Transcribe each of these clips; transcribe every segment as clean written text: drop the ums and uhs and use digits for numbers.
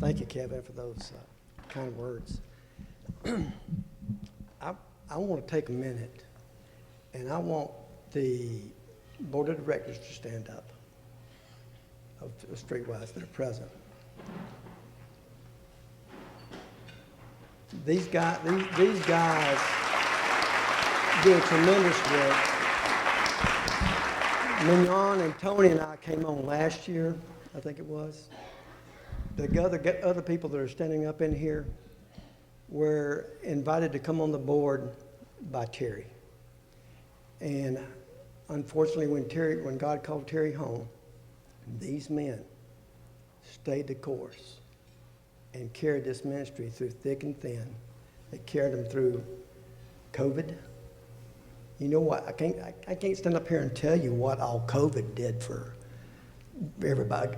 Thank you, Kevin, for those kind words. I want to take a minute, and I want the board of directors to stand up of StreetWise that are present. These guys do a tremendous work. Mignon and Tony and I came on last year, I think it was. The other people that are standing up in here were invited to come on the board by Terry. And unfortunately, when God called Terry home, these men stayed the course and carried this ministry through thick and thin. They carried them through COVID. You know what? I can't stand up here and tell you what all COVID did for everybody.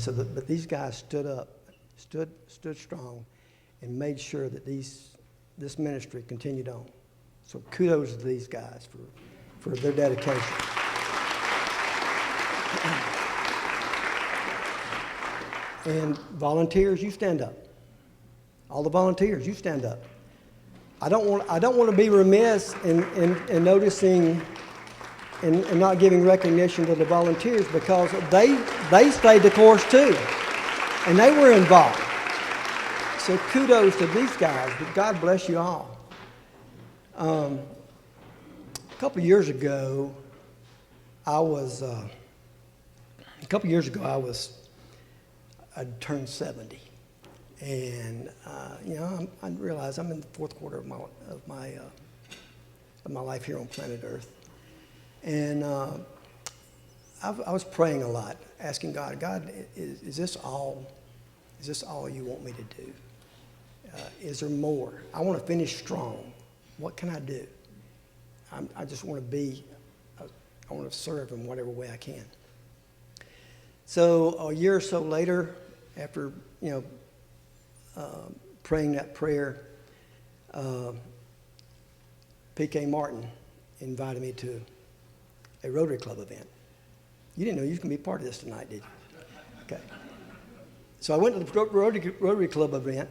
But these guys stood up, stood strong, and made sure that this ministry continued on. So kudos to these guys for their dedication. And volunteers, you stand up. All the volunteers, you stand up. I don't want to be remiss in noticing and not giving recognition to the volunteers, because they stayed the course too, and they were involved. So kudos to these guys. But God bless you all. A couple of years ago, I'd turned 70, and I realized I'm in the fourth quarter of my life here on planet Earth, and I was praying a lot, asking God, is this all you want me to do? Is there more? I want to finish strong. What can I do? I just want to I want to serve in whatever way I can. So a year or so later, after praying that prayer, P.K. Martin invited me to a Rotary Club event. You didn't know you can be part of this tonight, did you? Okay. So I went to the Rotary Club event,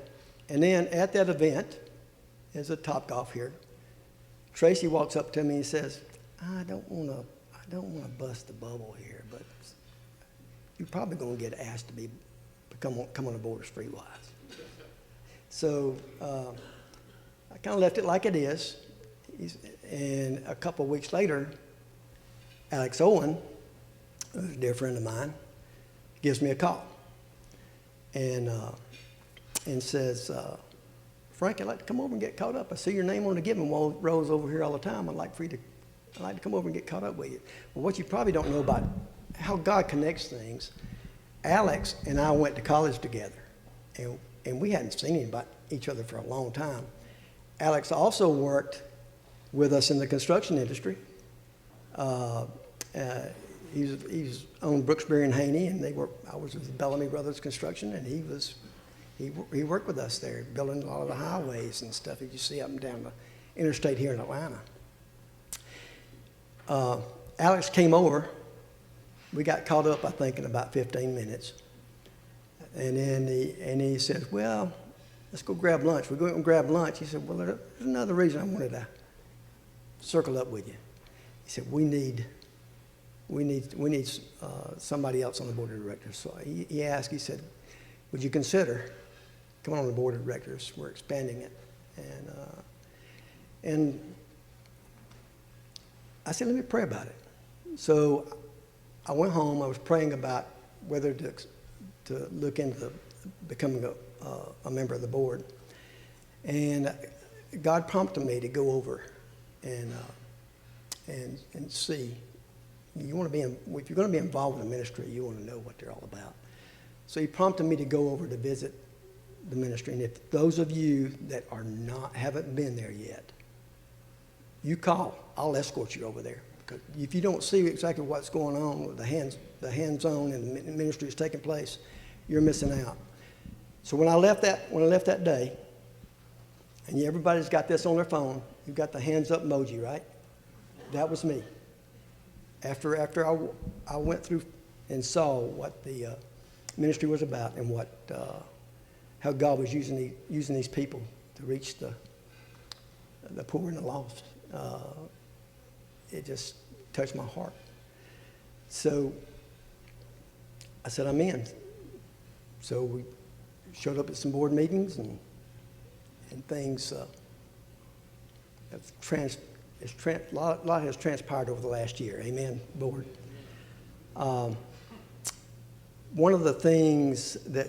and then at that event, there's a Topgolf here. Tracy walks up to me and says, I don't want to bust the bubble here, but you're probably going to get asked to come on the board of StreetWise. So I kind of left it like it is. And a couple of weeks later, Alex Owen, who's a dear friend of mine, gives me a call and says, Frank, I'd like to come over and get caught up. I see your name on the giving rolls over here all the time. I'd like to come over and get caught up with you. Well, what you probably don't know about how God connects things, Alex and I went to college together, and we hadn't seen each other for a long time. Alex also worked with us in the construction industry. He's owned Brooksbury and Haney, and I was with Bellamy Brothers Construction, and he worked with us there, building a lot of the highways and stuff that you see up and down the interstate here in Atlanta. Alex came over. We got caught up, I think, in about 15 minutes. And then he said, well, let's go grab lunch. We go and grab lunch. He said, well, there's another reason I wanted to circle up with you. He said, we need somebody else on the board of directors. So he asked, he said, would you consider coming on the board of directors? We're expanding it. And I said, let me pray about it. So I went home. I was praying about whether to look into becoming a member of the board. And God prompted me to go over and see. If you're going to be involved in the ministry, you want to know what they're all about. So he prompted me to go over to visit the ministry. And if those of you that haven't been there yet, you call. I'll escort you over there. Because if you don't see exactly what's going on with the hands-on and the ministry is taking place, you're missing out. So when I left that day, and everybody's got this on their phone, you've got the hands up emoji, right? That was me. After I went through and saw what the ministry was about and what how God was using these people to reach the poor and the lost. It just touched my heart. So I said, I'm in. So we showed up at some board meetings and things. A lot has transpired over the last year. Amen, board. One of the things that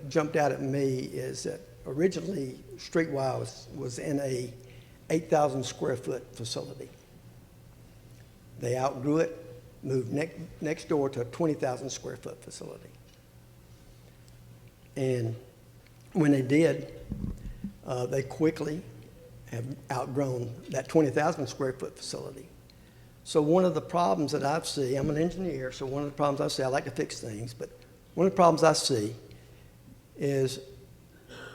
jumped out at me is that originally StreetWise was in a 8,000 square foot facility. They outgrew it, moved next door to a 20,000 square foot facility. And when they did, they quickly have outgrown that 20,000 square foot facility. So one of the problems that I see, I'm an engineer, so one of the problems I see, I like to fix things, but one of the problems I see is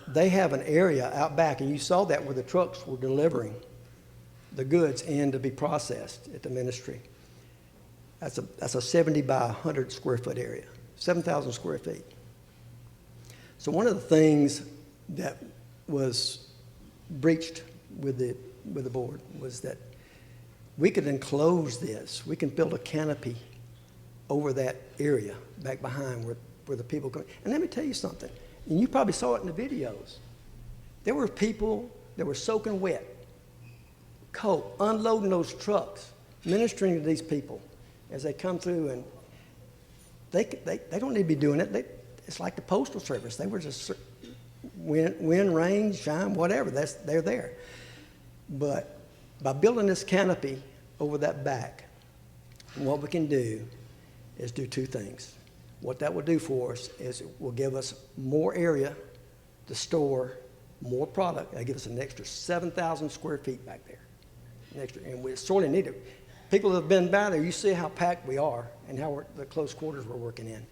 they have an area out back, and you saw that where the trucks were delivering the goods in to be processed at the ministry. That's a 70 by 100 square foot area, 7,000 square feet. So one of the things that was breached with the board was that we could enclose this. We can build a canopy over that area back behind where the people come. And let me tell you something. And you probably saw it in the videos. There were people that were soaking wet, cold, unloading those trucks, ministering to these people as they come through. And they don't need to be doing it. It's like the Postal Service. They were just wind, rain, shine, whatever. They're there. But by building this canopy over that back, what we can do is do two things. What that will do for us is it will give us more area to store more product. It'll give us an extra 7,000 square feet back there. And we sorely need it. People that have been by there, you see how packed we are and how the close quarters we're working in.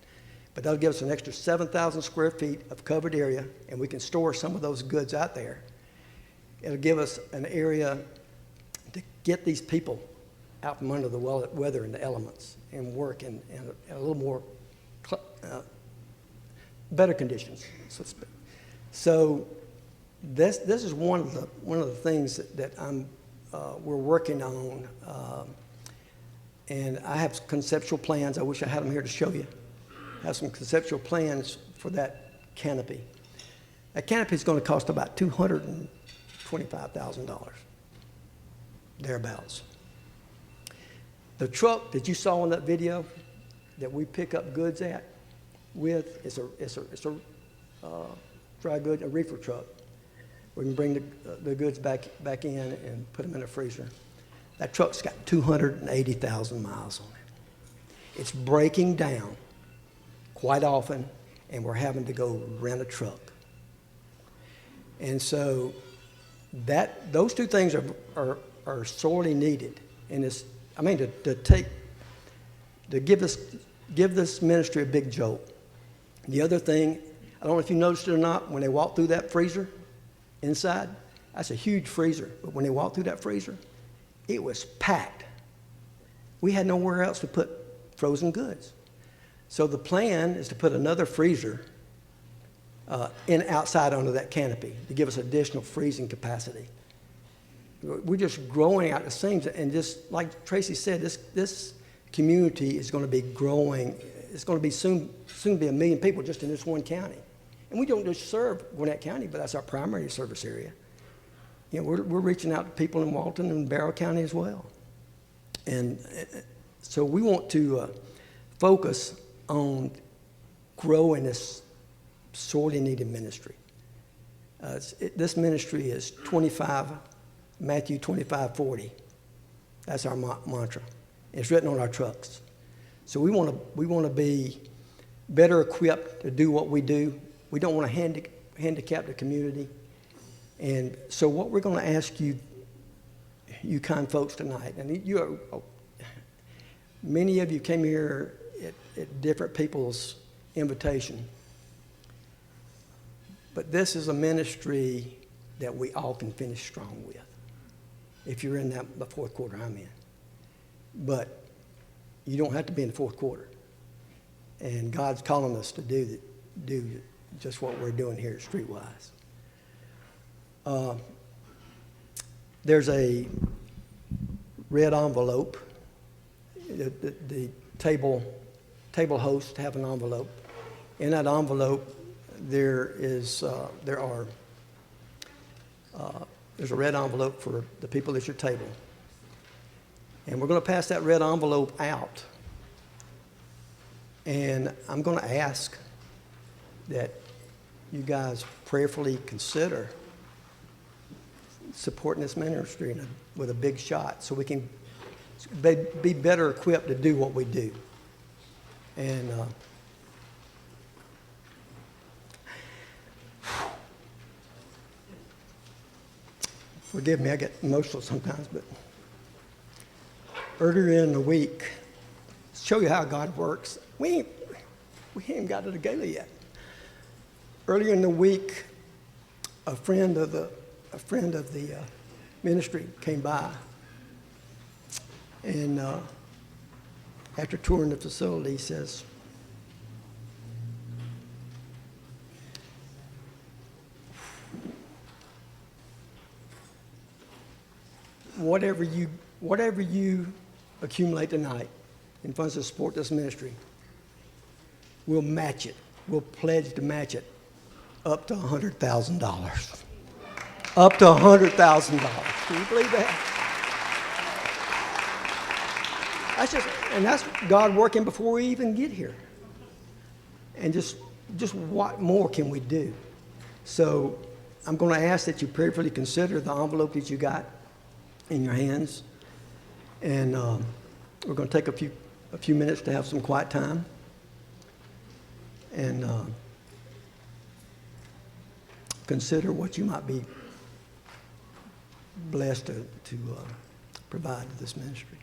But that'll give us an extra 7,000 square feet of covered area, and we can store some of those goods out there. It'll give us an area to get these people out from under the weather and the elements and work in a little more better conditions. So this is one of the things that we're working on, and I have conceptual plans. I wish I had them here to show you. I have some conceptual plans for that canopy. That canopy is going to cost about $225,000, thereabouts. The truck that you saw in that video that we pick up goods with, it's a dry goods, a reefer truck. We can bring the goods back in and put them in a freezer. That truck's got 280,000 miles on it. It's breaking down quite often, and we're having to go rent a truck. And so those two things are sorely needed in this. I mean, to give this ministry a big jolt. The other thing, I don't know if you noticed it or not, when they walk through that freezer inside, that's a huge freezer. But when they walked through that freezer, it was packed. We had nowhere else to put frozen goods. So the plan is to put another freezer outside under that canopy to give us additional freezing capacity. We're just growing out the seams, and just like Tracy said, this community is going to be growing. It's going to be soon be 1 million people just in this one county. And we don't just serve Gwinnett County, but that's our primary service area. You know, we're reaching out to people in Walton and Barrow County as well. And so we want to focus on growing this sorely needed ministry. This ministry is Matthew 25:40. That's our mantra. It's written on our trucks. So we want to be better equipped to do what we do. We don't want to handicap the community. And so what we're going to ask you kind folks tonight, and many of you came here at different people's invitation, but this is a ministry that we all can finish strong with. If you're in the fourth quarter I'm in. But you don't have to be in the fourth quarter. And God's calling us to do just what we're doing here at StreetWise. There's a red envelope. The table hosts have an envelope. In that envelope, there's a red envelope for the people at your table. And we're going to pass that red envelope out. And I'm going to ask that you guys prayerfully consider supporting this ministry with a big shot so we can be better equipped to do what we do. And forgive me, I get emotional sometimes, but earlier in the week, show you how God works. We ain't got to the Gala yet. Earlier in the week, a friend of the ministry came by, and after touring the facility, he says, whatever you accumulate tonight in funds to support this ministry, we'll match it. We'll pledge to match it up to $100,000. Up to $100,000. Can you believe that? That's God working before we even get here. And just what more can we do? So I'm going to ask that you prayerfully consider the envelope that you got in your hands. And we're going to take a few minutes to have some quiet time. And consider what you might be blessed to provide to this ministry.